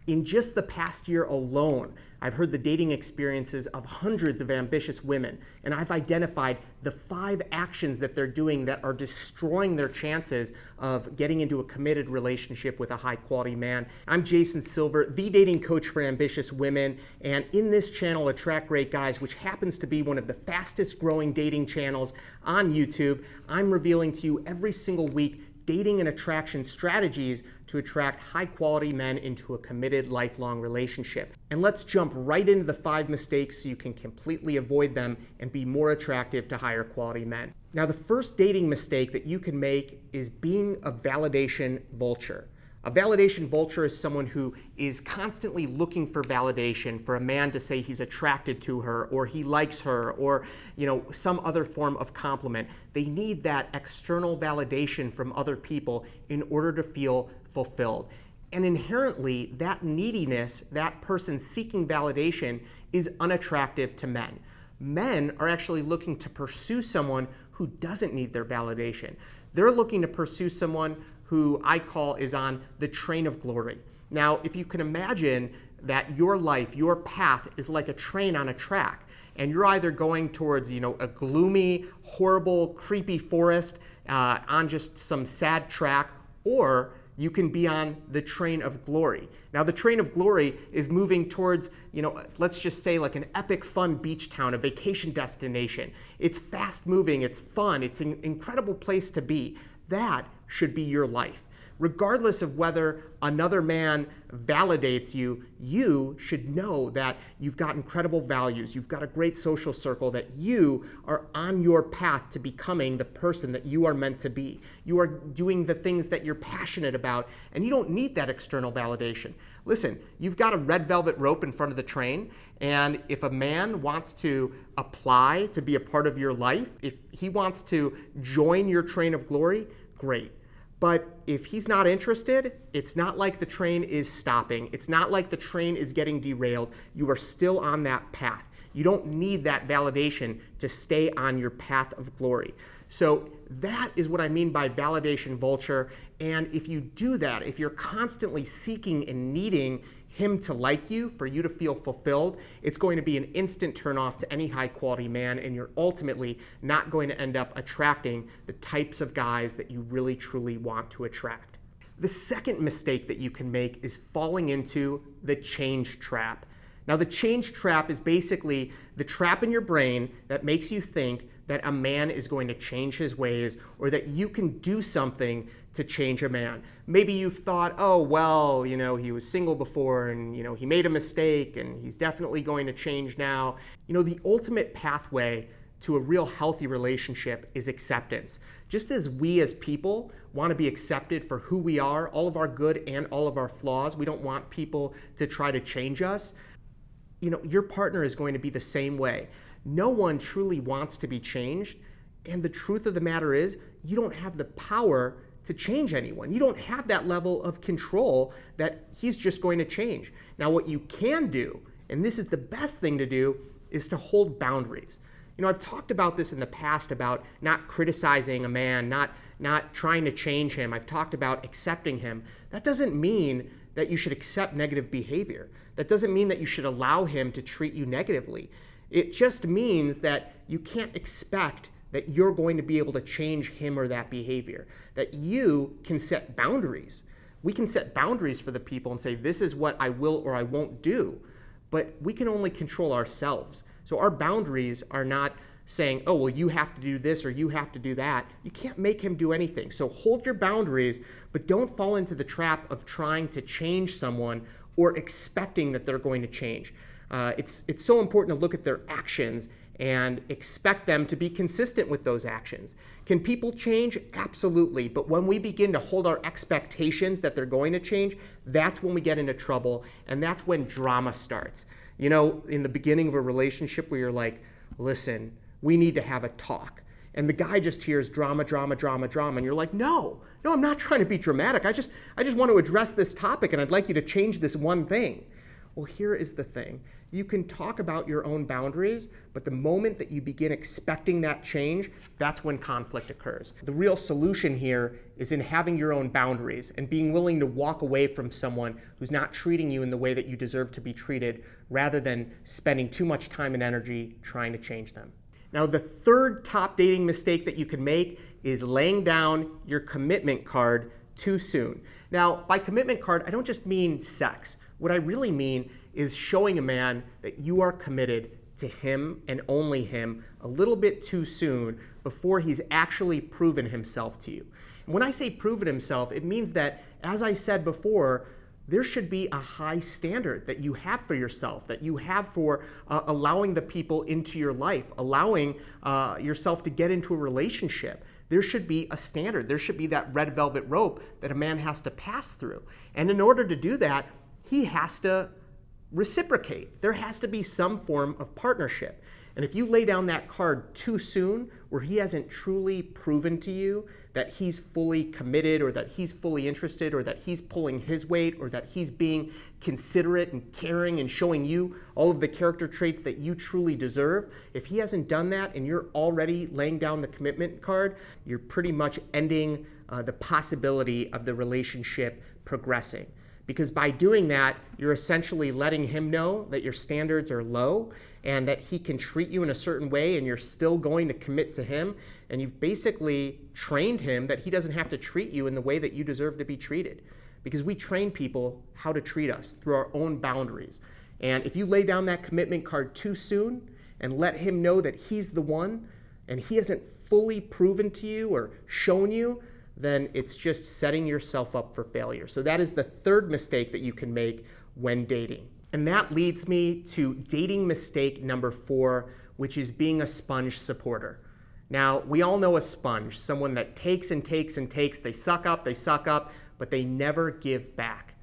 In just the past year alone, I've heard the dating experiences of hundreds of ambitious women, and I've identified the 5 actions that they're doing that are destroying their chances of getting into a committed relationship with a high-quality man. I'm Jason Silver, the dating coach for ambitious women, and in this channel, Attract Great Guys, which happens to be one of the fastest-growing dating channels on YouTube, I'm revealing to you every single week dating and attraction strategies to attract high-quality men into a committed lifelong relationship. And let's jump right into the 5 mistakes so you can completely avoid them and be more attractive to higher quality men. Now, the first dating mistake that you can make is being a validation vulture. A validation vulture is someone who is constantly looking for validation, for a man to say he's attracted to her or he likes her or, some other form of compliment. They need that external validation from other people in order to feel fulfilled. And inherently, that neediness, that person seeking validation, is unattractive to men. Men are actually looking to pursue someone who doesn't need their validation. They're looking to pursue someone who I call is on the train of glory. Now, if you can imagine that your life, your path is like a train on a track, and you're either going towards, a gloomy, horrible, creepy forest on just some sad track, or you can be on the train of glory. Now, the train of glory is moving towards, let's just say like an epic fun beach town, a vacation destination. It's fast moving, it's fun, it's an incredible place to be. That should be your life. Regardless of whether another man validates you, you should know that you've got incredible values, you've got a great social circle, that you are on your path to becoming the person that you are meant to be. You are doing the things that you're passionate about, and you don't need that external validation. Listen, you've got a red velvet rope in front of the train, and if a man wants to apply to be a part of your life, if he wants to join your train of glory, great. But if he's not interested, it's not like the train is stopping. It's not like the train is getting derailed. You are still on that path. You don't need that validation to stay on your path of glory. So that is what I mean by validation vulture. And if you do that, if you're constantly seeking and needing him to like you, for you to feel fulfilled, it's going to be an instant turnoff to any high quality man, and you're ultimately not going to end up attracting the types of guys that you really truly want to attract. The second mistake that you can make is falling into the change trap. Now, the change trap is basically the trap in your brain that makes you think that a man is going to change his ways or that you can do something to change a man. Maybe you've thought, oh, well, he was single before and, he made a mistake and he's definitely going to change now. The ultimate pathway to a real healthy relationship is acceptance. Just as we as people want to be accepted for who we are, all of our good and all of our flaws, we don't want people to try to change us. Your partner is going to be the same way. No one truly wants to be changed. And the truth of the matter is, you don't have the power to change anyone. You don't have that level of control that he's just going to change. Now, what you can do, and this is the best thing to do, is to hold boundaries. I've talked about this in the past about not criticizing a man, not trying to change him. I've talked about accepting him. That doesn't mean that you should accept negative behavior. That doesn't mean that you should allow him to treat you negatively. It just means that you can't expect that you're going to be able to change him or that behavior, that you can set boundaries. We can set boundaries for the people and say, this is what I will or I won't do, but we can only control ourselves. So our boundaries are not saying, oh, well, you have to do this or you have to do that. You can't make him do anything. So hold your boundaries, but don't fall into the trap of trying to change someone or expecting that they're going to change. It's so important to look at their actions and expect them to be consistent with those actions. Can people change? Absolutely. But when we begin to hold our expectations that they're going to change, that's when we get into trouble, and that's when drama starts. In the beginning of a relationship where you're like, listen, we need to have a talk. And the guy just hears drama, drama, drama, drama, and you're like, no, I'm not trying to be dramatic. I just want to address this topic, and I'd like you to change this one thing. Well, here is the thing. You can talk about your own boundaries, but the moment that you begin expecting that change, that's when conflict occurs. The real solution here is in having your own boundaries and being willing to walk away from someone who's not treating you in the way that you deserve to be treated, rather than spending too much time and energy trying to change them. Now, the third top dating mistake that you can make is laying down your commitment card too soon. Now, by commitment card, I don't just mean sex. What I really mean is showing a man that you are committed to him and only him a little bit too soon before he's actually proven himself to you. And when I say proven himself, it means that, as I said before, there should be a high standard that you have for yourself, that you have for allowing the people into your life, allowing yourself to get into a relationship. There should be a standard. There should be that red velvet rope that a man has to pass through. And in order to do that, he has to reciprocate. There has to be some form of partnership. And if you lay down that card too soon, where he hasn't truly proven to you that he's fully committed, or that he's fully interested, or that he's pulling his weight, or that he's being considerate and caring and showing you all of the character traits that you truly deserve, if he hasn't done that and you're already laying down the commitment card, you're pretty much ending the possibility of the relationship progressing. Because by doing that, you're essentially letting him know that your standards are low and that he can treat you in a certain way, and you're still going to commit to him. And you've basically trained him that he doesn't have to treat you in the way that you deserve to be treated. Because we train people how to treat us through our own boundaries. And if you lay down that commitment card too soon and let him know that he's the one, and he hasn't fully proven to you or shown you, then it's just setting yourself up for failure. So that is the third mistake that you can make when dating. And that leads me to dating mistake number 4, which is being a sponge supporter. Now, we all know a sponge, someone that takes and takes and takes. They suck up, but they never give back.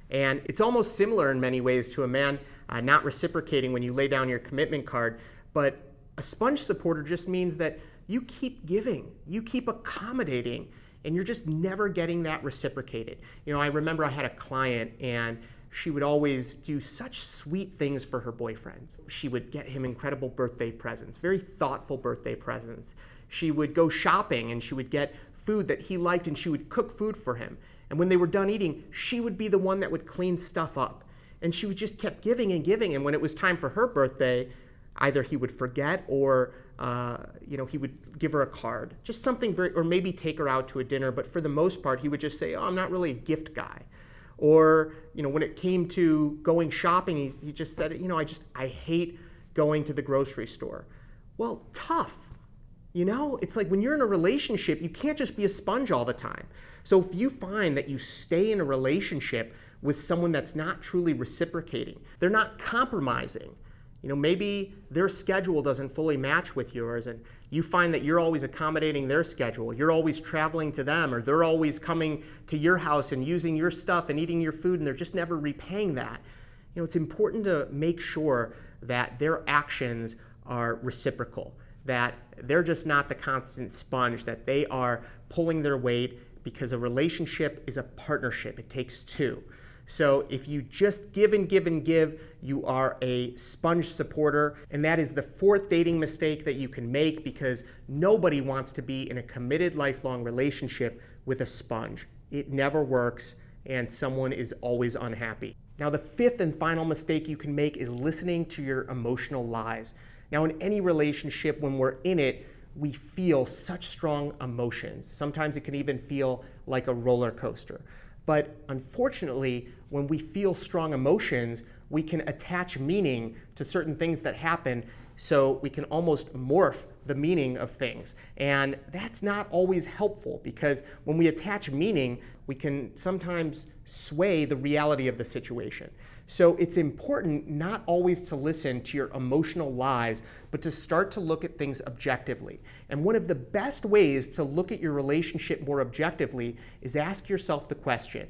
And it's almost similar in many ways to a man not reciprocating when you lay down your commitment card. But a sponge supporter just means that you keep giving, you keep accommodating, and you're just never getting that reciprocated. You know, I remember I had a client, and she would always do such sweet things for her boyfriend. She would get him incredible birthday presents, very thoughtful birthday presents. She would go shopping, and she would get food that he liked, and she would cook food for him. And when they were done eating, she would be the one that would clean stuff up. And she would just kept giving and giving. And when it was time for her birthday, either he would forget, or he would give her a card, just something very, or maybe take her out to a dinner. But for the most part, he would just say, "Oh, I'm not really a gift guy." Or, when it came to going shopping, he just said, I hate going to the grocery store. Well, tough. It's like when you're in a relationship, you can't just be a sponge all the time. So if you find that you stay in a relationship with someone that's not truly reciprocating, they're not compromising, maybe their schedule doesn't fully match with yours, and you find that you're always accommodating their schedule. You're always traveling to them, or they're always coming to your house and using your stuff and eating your food, and they're just never repaying that. It's important to make sure that their actions are reciprocal, that they're just not the constant sponge, that they are pulling their weight, because a relationship is a partnership. It takes two. So if you just give and give and give, you are a sponge supporter. And that is the fourth dating mistake that you can make, because nobody wants to be in a committed lifelong relationship with a sponge. It never works, and someone is always unhappy. Now, the fifth and final mistake you can make is listening to your emotional lies. Now, in any relationship, when we're in it, we feel such strong emotions. Sometimes it can even feel like a roller coaster. But unfortunately, when we feel strong emotions, we can attach meaning to certain things that happen, so we can almost morph the meaning of things. And that's not always helpful, because when we attach meaning, we can sometimes sway the reality of the situation. So it's important not always to listen to your emotional lies, but to start to look at things objectively. And one of the best ways to look at your relationship more objectively is ask yourself the question,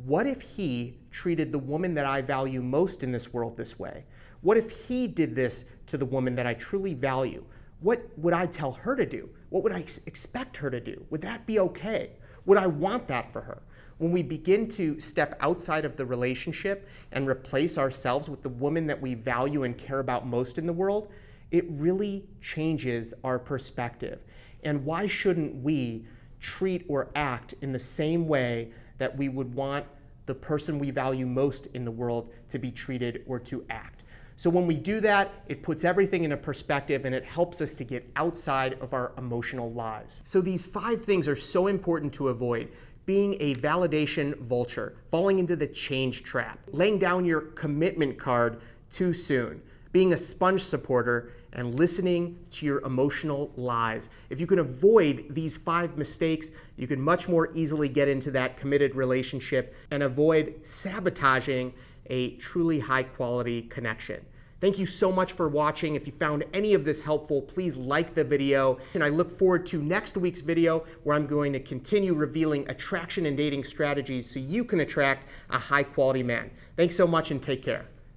what if he treated the woman that I value most in this world this way? What if he did this to the woman that I truly value? What would I tell her to do? What would I expect her to do? Would that be okay? Would I want that for her? When we begin to step outside of the relationship and replace ourselves with the woman that we value and care about most in the world, it really changes our perspective. And why shouldn't we treat or act in the same way that we would want the person we value most in the world to be treated or to act? So when we do that, it puts everything in a perspective and it helps us to get outside of our emotional lives. So these 5 things are so important to avoid. Being a validation vulture, falling into the change trap, laying down your commitment card too soon, being a sponge supporter, and listening to your emotional lies. If you can avoid these 5 mistakes, you can much more easily get into that committed relationship and avoid sabotaging a truly high quality connection. Thank you so much for watching. If you found any of this helpful, please like the video. And I look forward to next week's video where I'm going to continue revealing attraction and dating strategies so you can attract a high quality man. Thanks so much and take care.